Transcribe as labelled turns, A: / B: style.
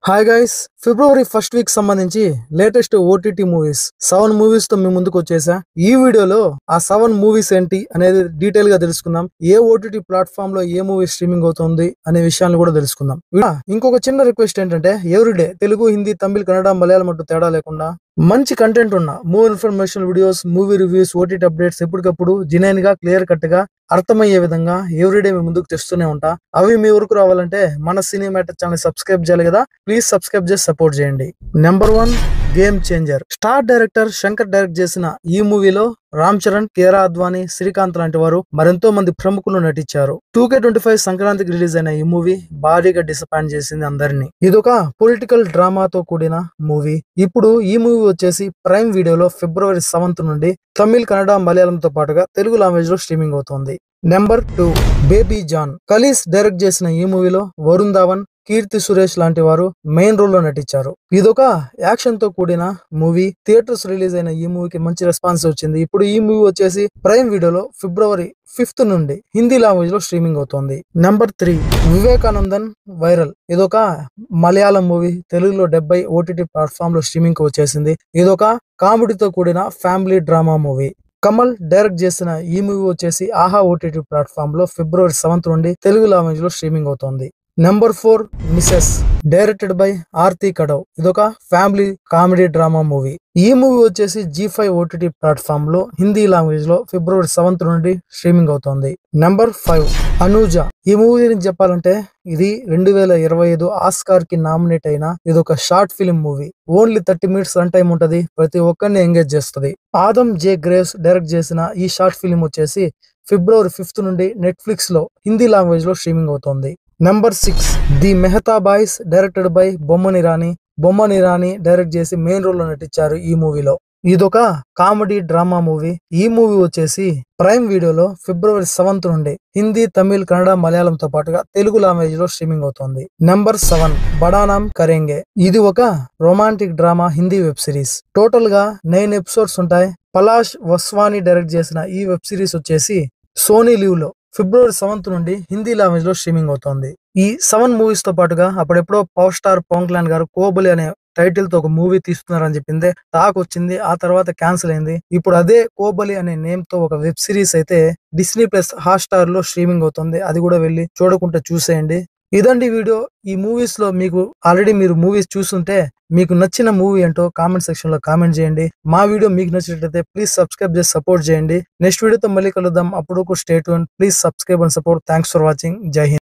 A: Hi guys, ఫిబ్రవరి first week సంబంధించి latest OTT movies 7 movies తో మీ ముందుకు వచ్చేసా. ఈ వీడియోలో ఆ 7 మూవీస్ ఏంటి అనేది డీటెయిల్ గా తెలుసుకుందాం. ఏ ఓటీటీ ప్లాట్ఫామ్ లో ఏ మూవీ స్ట్రీమింగ్ అవుతుంది అనే విషయాన్ని కూడా తెలుసుకుందాం. ఇంకొక చిన్న రిక్వెస్ట్ ఏంటంటే, ఎవ్రీడే తెలుగు, హిందీ, తమిళ్, కన్నడ, మలయాళం అంటూ తేడా లేకుండా మంచి కంటెంట్ ఉన్న movie information videos, movie reviews, OTT updates ఎప్పటికప్పుడు జెన్యూన్ గా, క్లియర్ కట్ గా అర్థమయ్యే విధంగా ఎవ్రీడే మీ ముందుకు తెస్తూనే ఉంటా. అవి మీ వరకు రావాలంటే మన సినిమాటిక్ ఛానల్ సబ్స్క్రైబ్ చేయాలి కదా. ప్లీజ్ సబ్స్క్రైబ్ చేసి సపోర్ట్ చేయండి. Number 1, game changer. Star director Shankar direct చేసిన ఈ మూవీలో రామ్ చరణ్, కియారా అద్వానీ, శ్రీకాంత్ లాంటి వారు మరెంతో మంది ప్రముఖులు నటించారు. 2K25 సంక్రాంతికి రిలీజ్ అయిన ఈ మూవీ భారీగా డిసప్పాయింట్ చేసింది అందరినీ. ఇదొక పొలిటికల్ డ్రామాతో కూడిన మూవీ. ఇప్పుడు ఈ మూవీ వచ్చేసి ప్రైమ్ వీడియోలో ఫిబ్రవరి 7th నుండి తమిళ్, కన్నడ, మలయాళంతో పాటుగా తెలుగు లాంగ్వేజ్ లో స్ట్రీమింగ్ అవుతోంది. Number 2, Baby John. Kalees direct చేసిన ఈ మూవీలో వరుణ్ ధావన్, కీర్తి సురేష్ లాంటి వారు మెయిన్ రోల్ లో నటించారు. ఇదొక యాక్షన్ తో కూడిన మూవీ. థియేటర్స్ రిలీజ్ అయిన ఈ మూవీకి మంచి రెస్పాన్స్ వచ్చింది. ఇప్పుడు ఈ మూవీ వచ్చేసి ప్రైమ్ వీడియోలో ఫిబ్రవరి 5th నుండి హిందీ లాంగ్వేజ్ లో స్ట్రీమింగ్ అవుతోంది. Number 3, Vivekanandan viral. ఇదొక మలయాళం మూవీ. తెలుగులో 70 ఓటీటీ ప్లాట్ఫామ్ లో స్ట్రీమింగ్ కి వచ్చేసింది. ఇదొక కామెడీతో కూడిన family drama movie. Kamal direct చేసిన ఈ మూవీ వచ్చేసి ఆహా ఓటీటీ ప్లాట్ఫామ్ లో ఫిబ్రవరి 7th నుండి తెలుగు లాంగ్వేజ్ లో స్ట్రీమింగ్ అవుతోంది. Number 4, Mrs. Directed by Aarti Kadav. ఇదొక ఫ్యామిలీ కామెడీ డ్రామా మూవీ. ఈ మూవీ వచ్చేసి G5 ఓటీటీ ప్లాట్ఫామ్ లో హిందీ లాంగ్వేజ్ లో ఫిబ్రవరి 7th నుండి స్ట్రీమింగ్ అవుతోంది. నెంబర్ 5, అనూజ. ఈ మూవీ గురించి చెప్పాలంటే ఇది 2025 ఆస్కార్ కి నామినేట్ అయిన ఇదొక short film movie. Only 30 minutes run time ఉంటది. ప్రతి ఒక్కరిని ఎంగేజ్ చేస్తుంది. ఆదమ్ జే గ్రేవ్స్ డైరెక్ట్ చేసిన ఈ షార్ట్ ఫిల్మ్ వచ్చేసి ఫిబ్రవరి 5th నుండి నెట్ఫ్లిక్స్ లో హిందీ లాంగ్వేజ్ లో స్ట్రీమింగ్ అవుతోంది. Number 6, the Mehta boys. Directed by Bomman Irani. Bomman Irani direct చేసి మెయిన్ రోల్ లో నటించారు ఈ మూవీలో. ఇదొక కామెడీ డ్రామా మూవీ. ఈ మూవీ వచ్చేసి ప్రైమ్ వీడియోలో ఫిబ్రవరి 7th నుండి హిందీ, తమిళ్, కన్నడ, మలయాళంతో పాటుగా తెలుగు లాంగ్వేజ్ లో స్ట్రీమింగ్ అవుతోంది. నెంబర్ 7, బడా నామ్ కరేంగే. ఇది ఒక romantic drama Hindi web series. Total గా 9 ఎపిసోడ్స్ ఉంటాయి. పలాష్ వస్వాని డైరెక్ట్ చేసిన ఈ వెబ్ సిరీస్ వచ్చేసి సోనీ లీవ్ లో ఫిబ్రవరి 7th నుండి హిందీ లాంగ్వేజ్ లో స్ట్రీమింగ్ అవుతోంది. ఈ 7 మూవీస్ తో పాటుగా అప్పుడెప్పుడో పవర్ స్టార్ పవన్ కళ్యాణ్ గారు కోబలి అనే టైటిల్ తో ఒక మూవీ తీస్తున్నారని చెప్పింది. టాక్ వచ్చింది, ఆ తర్వాత క్యాన్సిల్ అయింది. ఇప్పుడు అదే కోబలి అనే నేమ్ తో ఒక వెబ్ సిరీస్ అయితే డిస్నీ ప్లస్ హాట్‌స్టార్ లో స్ట్రీమింగ్ అవుతుంది. అది కూడా వెళ్ళి చూడకుండా చూసేయండి. ఇదండి వీడియో. ఈ మూవీస్ లో మీకు ఆల్రెడీ మీరు మూవీస్ చూస్తుంటే మీకు నచ్చిన మూవీ ఏంటో కామెంట్ సెక్షన్ లో కామెంట్ చేయండి. మా వీడియో మీకు నచ్చినట్లయితే ప్లీజ్ సబ్స్క్రైబ్ చేసి సపోర్ట్ చేయండి. నెక్స్ట్ వీడియోతో మళ్ళీ కలుద్దాం. అప్పుడు stay tune. Please subscribe and support. Thanks for watching. జై హింద్.